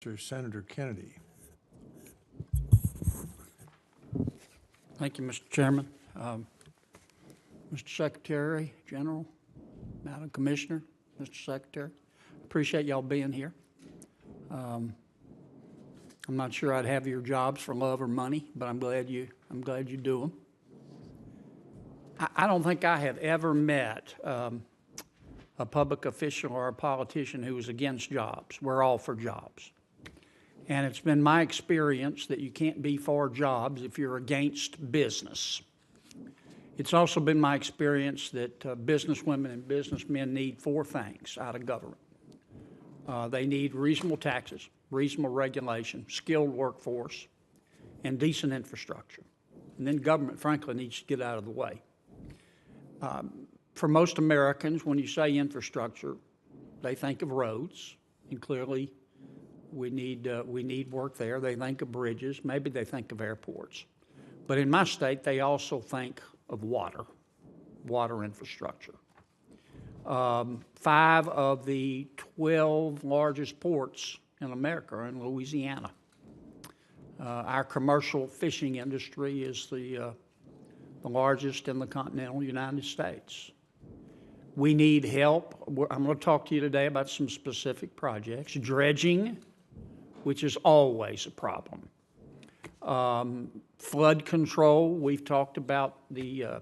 to Senator Kennedy. Thank you, Mr. Chairman. Mr. Secretary General, Madam Commissioner, Mr. Secretary, appreciate y'all being here. I'm not sure I'd have your jobs for love or money, but I'm glad you do them. I don't think I have ever met a public official or a politician who was against jobs. We're all for jobs. And it's been my experience that you can't be for jobs if you're against business. It's also been my experience that businesswomen and businessmen need four things out of government. They need reasonable taxes, reasonable regulation, skilled workforce, and decent infrastructure. And then government, frankly, needs to get out of the way. For most Americans, when you say infrastructure, they think of roads, and clearly we need work there. They think of bridges, maybe they think of airports. But in my state, they also think of water infrastructure. 5 of the 12 largest ports in America are in Louisiana. Our commercial fishing industry is the largest in the continental United States. We need help. I'm going to talk to you today about some specific projects. Dredging, which is always a problem. Flood control, we've talked about the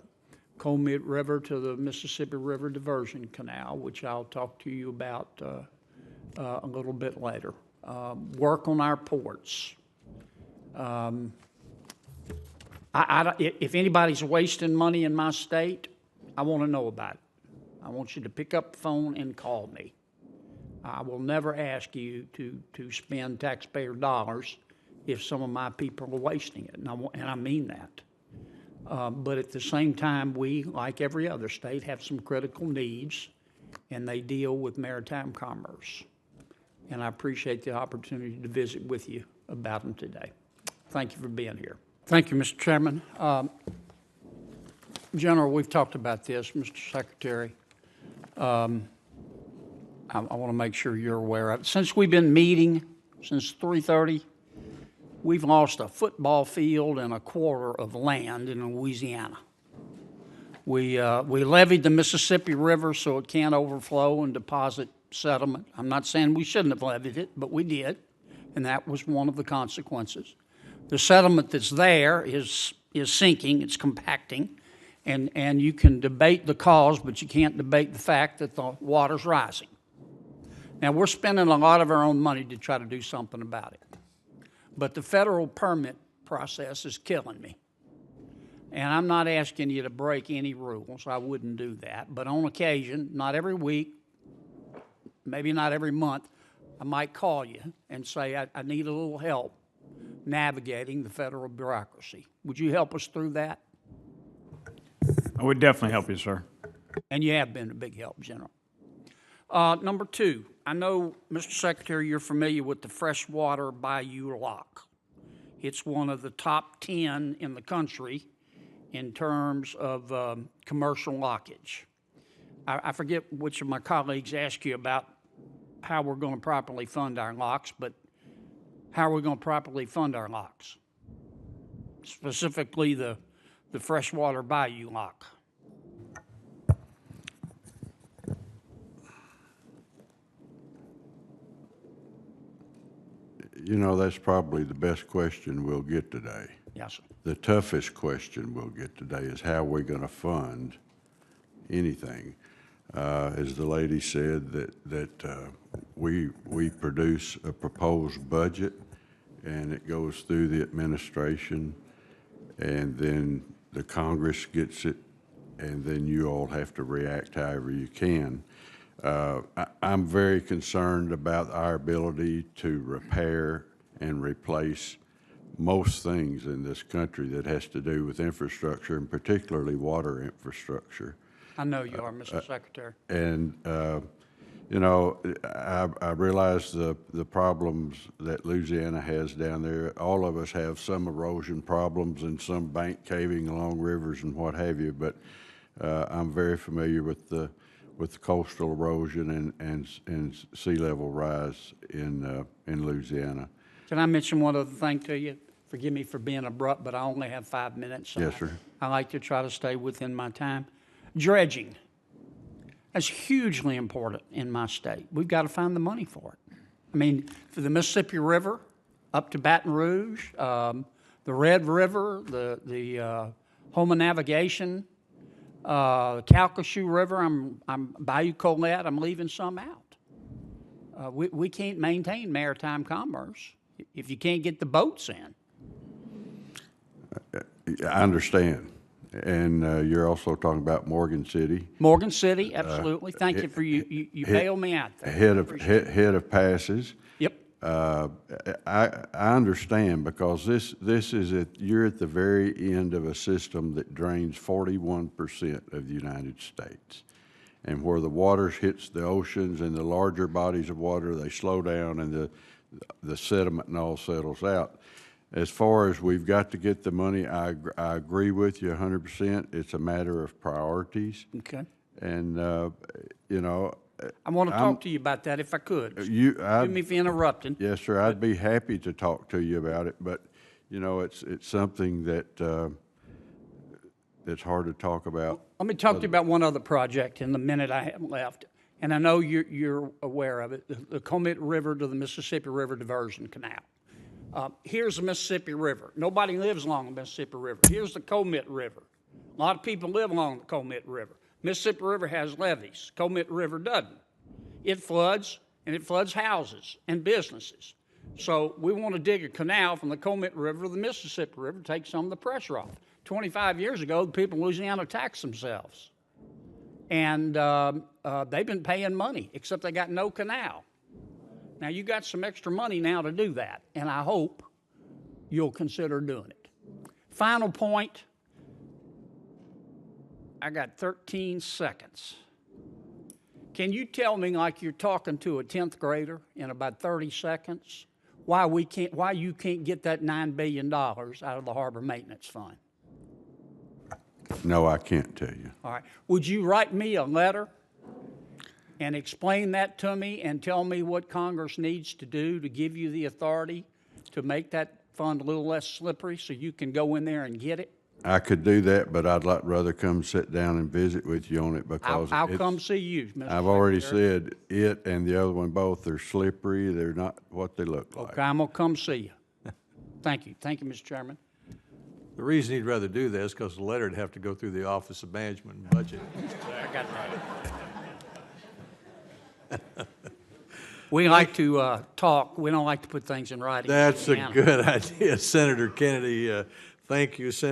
Coleman River to the Mississippi River Diversion Canal, which I'll talk to you about a little bit later. Work on our ports. If anybody's wasting money in my state, I want to know about it. I want you to pick up the phone and call me. I will never ask you to spend taxpayer dollars if some of my people are wasting it, and I mean that. But at the same time, we, like every other state, have some critical needs, and they deal with maritime commerce. And I appreciate the opportunity to visit with you about them today. Thank you for being here. Thank you, Mr. Chairman. General, we've talked about this, Mr. Secretary. I want to make sure you're aware of it. Since we've been meeting, since 3:30, we've lost a football field and a quarter of land in Louisiana. We levied the Mississippi River so it can't overflow and deposit sediment. I'm not saying we shouldn't have levied it, but we did, and that was one of the consequences. The sediment that's there is sinking, it's compacting, and you can debate the cause, but you can't debate the fact that the water's rising. Now, we're spending a lot of our own money to try to do something about it. But the federal permit process is killing me. And I'm not asking you to break any rules. I wouldn't do that. But on occasion, not every week, maybe not every month, I might call you and say, I need a little help navigating the federal bureaucracy. Would you help us through that? I would definitely help you, sir. And you have been a big help, General. Number 2, I know, Mr. Secretary, you're familiar with the Freshwater Bayou Lock. It's one of the top 10 in the country in terms of commercial lockage. I forget which of my colleagues asked you about how we're going to properly fund our locks, but how are we going to properly fund our locks? Specifically the Freshwater Bayou Lock. You know, that's probably the best question we'll get today. Yes, sir. The toughest question we'll get today is how we're going to fund anything. As the lady said, that we produce a proposed budget, and it goes through the administration, and then the Congress gets it, and then you all have to react however you can. I'm very concerned about our ability to repair and replace most things in this country that has to do with infrastructure, and particularly water infrastructure. I know you are, Mr. Secretary. And, you know, I realize the problems that Louisiana has down there. All of us have some erosion problems and some bank caving along rivers and what have you, but I'm very familiar with the with the coastal erosion and sea level rise in Louisiana. Can I mention one other thing to you? Forgive me for being abrupt, but I only have 5 minutes. So Yes, sir. I like to try to stay within my time. Dredging. That's hugely important in my state. We've got to find the money for it. I mean, for the Mississippi River up to Baton Rouge, the Red River, the Houma Navigation, Calcasieu River, I'm Bayou Colette, I'm leaving some out. We can't maintain maritime commerce if you can't get the boats in. I understand. And you're also talking about Morgan City. Morgan City, absolutely. Thank you for you bailed me out there. Head of passes. Yep. I understand because this is you're at the very end of a system that drains 41% of the United States. And where the water hits the oceans and the larger bodies of water, they slow down and the sediment and all settles out. As far as we've got to get the money, I agree with you 100%. It's a matter of priorities. Okay. And, you know. I want to talk to you about that if I could. Forgive me for interrupting. Yes, sir. I'd be happy to talk to you about it, but, you know, it's something that it's hard to talk about. Let me talk to you about one other project in the minute I have left, and I know you're aware of it, the Comet River to the Mississippi River Diversion Canal. Here's the Mississippi River. Nobody lives along the Mississippi River. Here's the Comet River. A lot of people live along the Comet River. Mississippi River has levees. Comet River doesn't. It floods, and it floods houses and businesses. So we want to dig a canal from the Comet River to the Mississippi River to take some of the pressure off. 25 years ago, the people in Louisiana taxed themselves. And they've been paying money, except they got no canal. Now, you got some extra money now to do that, and I hope you'll consider doing it. Final point, I got 13 seconds. Can you tell me, like you're talking to a 10th grader in about 30 seconds, why you can't get that $9 billion out of the Harbor Maintenance Fund? No, I can't tell you. All right. Would you write me a letter and explain that to me and tell me what Congress needs to do to give you the authority to make that fund a little less slippery so you can go in there and get it? I could do that, but I'd rather come sit down and visit with you on it because I'll come see you, Mr. I've already Secretary. said it and the other one both are slippery. They're not what they look like. Okay, I'm going to come see you. Thank you. Thank you, Mr. Chairman. The reason he'd rather do this is because the letter would have to go through the Office of Management and Budget. I got that. We like to talk. We don't like to put things in writing. That's a Yeah. good idea, Senator Kennedy. Thank you, Senator.